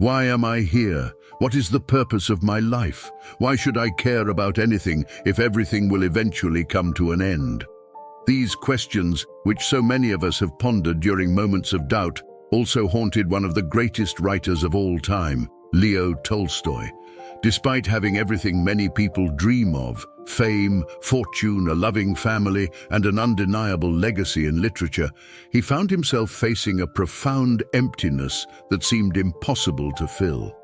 Why am I here? What is the purpose of my life? Why should I care about anything if everything will eventually come to an end? These questions, which so many of us have pondered during moments of doubt, also haunted one of the greatest writers of all time, Leo Tolstoy. Despite having everything many people dream of, fame, fortune, a loving family, and an undeniable legacy in literature, he found himself facing a profound emptiness that seemed impossible to fill.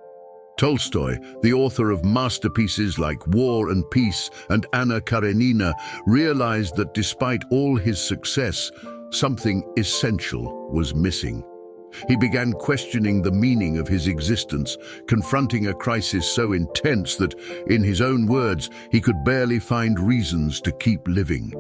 Tolstoy, the author of masterpieces like War and Peace and Anna Karenina, realized that despite all his success, something essential was missing. He began questioning the meaning of his existence, confronting a crisis so intense that, in his own words, he could barely find reasons to keep living.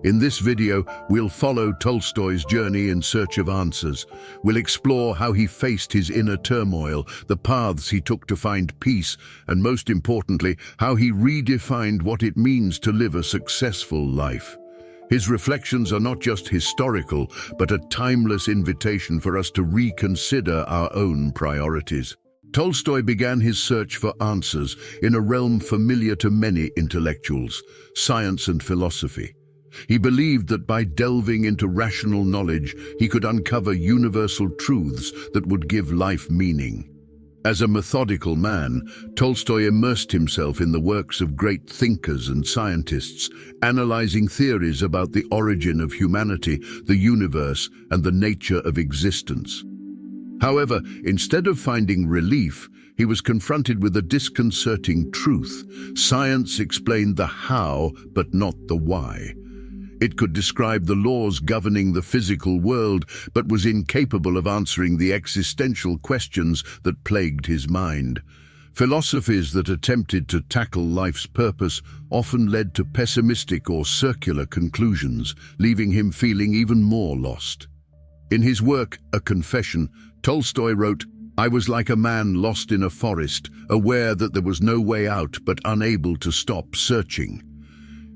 In this video, we'll follow Tolstoy's journey in search of answers. We'll explore how he faced his inner turmoil, the paths he took to find peace, and most importantly, how he redefined what it means to live a successful life. His reflections are not just historical, but a timeless invitation for us to reconsider our own priorities. Tolstoy began his search for answers in a realm familiar to many intellectuals, science and philosophy. He believed that by delving into rational knowledge, he could uncover universal truths that would give life meaning. As a methodical man, Tolstoy immersed himself in the works of great thinkers and scientists, analyzing theories about the origin of humanity, the universe, and the nature of existence. However, instead of finding relief, he was confronted with a disconcerting truth. Science explained the how, but not the why. It could describe the laws governing the physical world, but was incapable of answering the existential questions that plagued his mind. Philosophies that attempted to tackle life's purpose often led to pessimistic or circular conclusions, leaving him feeling even more lost. In his work, A Confession, Tolstoy wrote, "I was like a man lost in a forest, aware that there was no way out but unable to stop searching."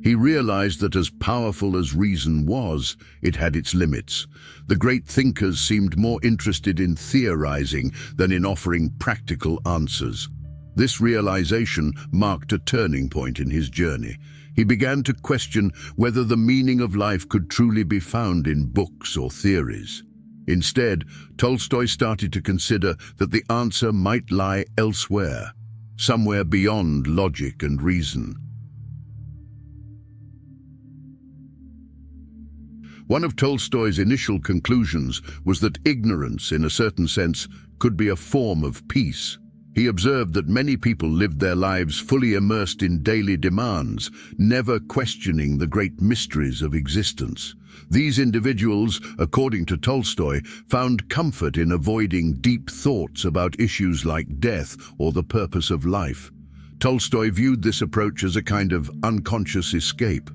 He realized that as powerful as reason was, it had its limits. The great thinkers seemed more interested in theorizing than in offering practical answers. This realization marked a turning point in his journey. He began to question whether the meaning of life could truly be found in books or theories. Instead, Tolstoy started to consider that the answer might lie elsewhere, somewhere beyond logic and reason. One of Tolstoy's initial conclusions was that ignorance, in a certain sense, could be a form of peace. He observed that many people lived their lives fully immersed in daily demands, never questioning the great mysteries of existence. These individuals, according to Tolstoy, found comfort in avoiding deep thoughts about issues like death or the purpose of life. Tolstoy viewed this approach as a kind of unconscious escape.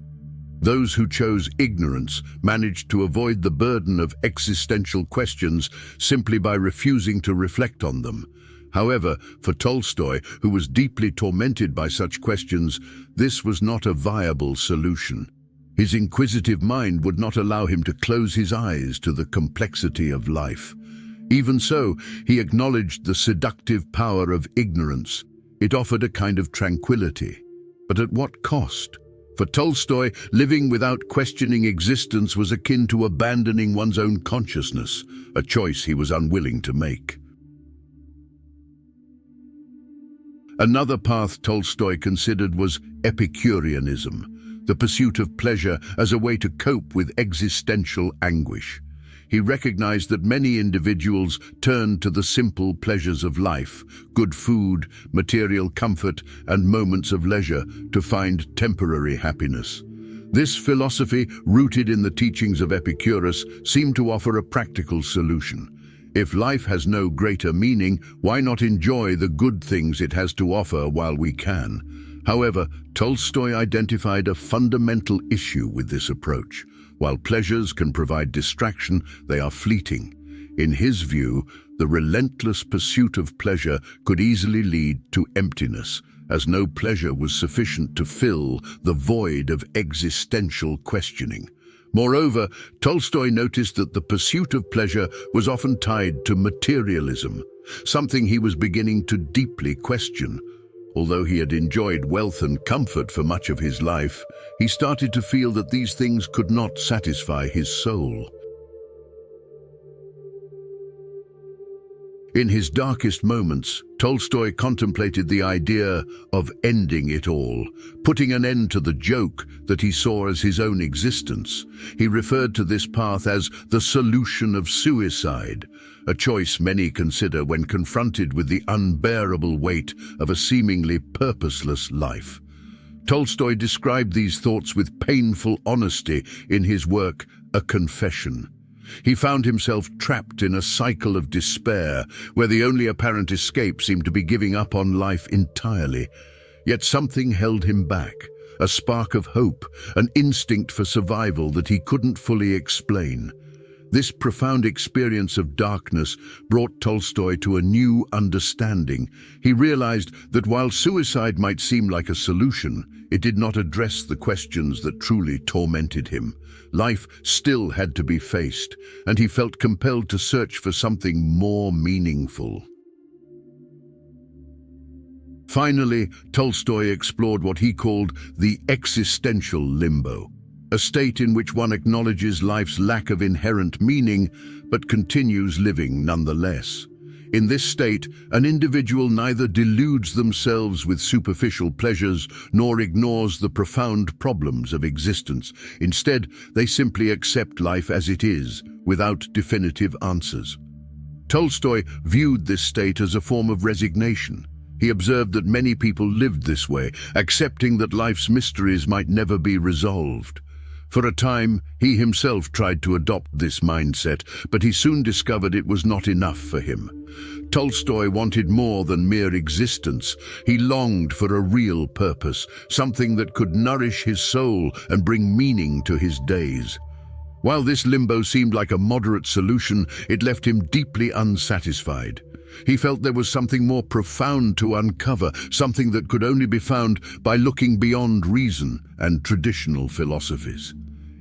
Those who chose ignorance managed to avoid the burden of existential questions simply by refusing to reflect on them. However, for Tolstoy, who was deeply tormented by such questions, this was not a viable solution. His inquisitive mind would not allow him to close his eyes to the complexity of life. Even so, he acknowledged the seductive power of ignorance. It offered a kind of tranquility. But at what cost? For Tolstoy, living without questioning existence was akin to abandoning one's own consciousness, a choice he was unwilling to make. Another path Tolstoy considered was Epicureanism, the pursuit of pleasure as a way to cope with existential anguish. He recognized that many individuals turned to the simple pleasures of life, good food, material comfort, and moments of leisure to find temporary happiness. This philosophy, rooted in the teachings of Epicurus, seemed to offer a practical solution. If life has no greater meaning, why not enjoy the good things it has to offer while we can? However, Tolstoy identified a fundamental issue with this approach. While pleasures can provide distraction, they are fleeting. In his view, the relentless pursuit of pleasure could easily lead to emptiness, as no pleasure was sufficient to fill the void of existential questioning. Moreover, Tolstoy noticed that the pursuit of pleasure was often tied to materialism, something he was beginning to deeply question. Although he had enjoyed wealth and comfort for much of his life, he started to feel that these things could not satisfy his soul. In his darkest moments, Tolstoy contemplated the idea of ending it all, putting an end to the joke that he saw as his own existence. He referred to this path as the solution of suicide, a choice many consider when confronted with the unbearable weight of a seemingly purposeless life. Tolstoy described these thoughts with painful honesty in his work, A Confession. He found himself trapped in a cycle of despair, where the only apparent escape seemed to be giving up on life entirely. Yet something held him back, a spark of hope, an instinct for survival that he couldn't fully explain. This profound experience of darkness brought Tolstoy to a new understanding. He realized that while suicide might seem like a solution, it did not address the questions that truly tormented him. Life still had to be faced, and he felt compelled to search for something more meaningful. Finally, Tolstoy explored what he called the existential limbo, a state in which one acknowledges life's lack of inherent meaning, but continues living nonetheless. In this state, an individual neither deludes themselves with superficial pleasures nor ignores the profound problems of existence. Instead, they simply accept life as it is, without definitive answers. Tolstoy viewed this state as a form of resignation. He observed that many people lived this way, accepting that life's mysteries might never be resolved. For a time, he himself tried to adopt this mindset, but he soon discovered it was not enough for him. Tolstoy wanted more than mere existence. He longed for a real purpose, something that could nourish his soul and bring meaning to his days. While this limbo seemed like a moderate solution, it left him deeply unsatisfied. He felt there was something more profound to uncover, something that could only be found by looking beyond reason and traditional philosophies.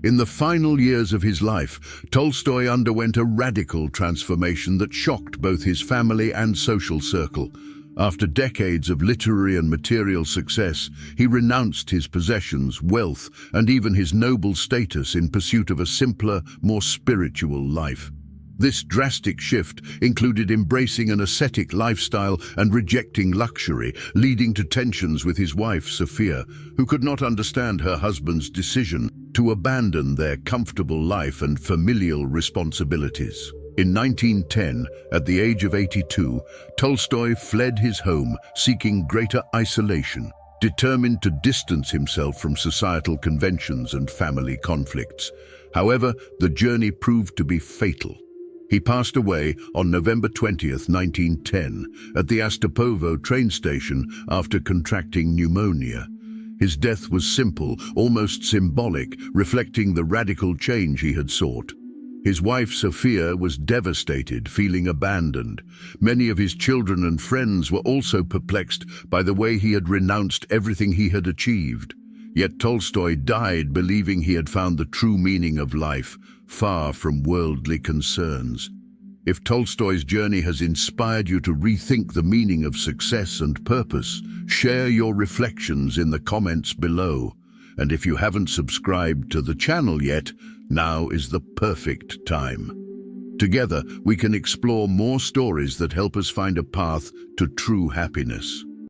In the final years of his life, Tolstoy underwent a radical transformation that shocked both his family and social circle. After decades of literary and material success, he renounced his possessions, wealth, and even his noble status in pursuit of a simpler, more spiritual life. This drastic shift included embracing an ascetic lifestyle and rejecting luxury, leading to tensions with his wife, Sophia, who could not understand her husband's decision to abandon their comfortable life and familial responsibilities. In 1910, at the age of 82, Tolstoy fled his home, seeking greater isolation, determined to distance himself from societal conventions and family conflicts. However, the journey proved to be fatal. He passed away on November 20th, 1910, at the Astapovo train station after contracting pneumonia. His death was simple, almost symbolic, reflecting the radical change he had sought. His wife, Sophia, was devastated, feeling abandoned. Many of his children and friends were also perplexed by the way he had renounced everything he had achieved. Yet Tolstoy died believing he had found the true meaning of life, far from worldly concerns. If Tolstoy's journey has inspired you to rethink the meaning of success and purpose, share your reflections in the comments below. And if you haven't subscribed to the channel yet, now is the perfect time. Together, we can explore more stories that help us find a path to true happiness.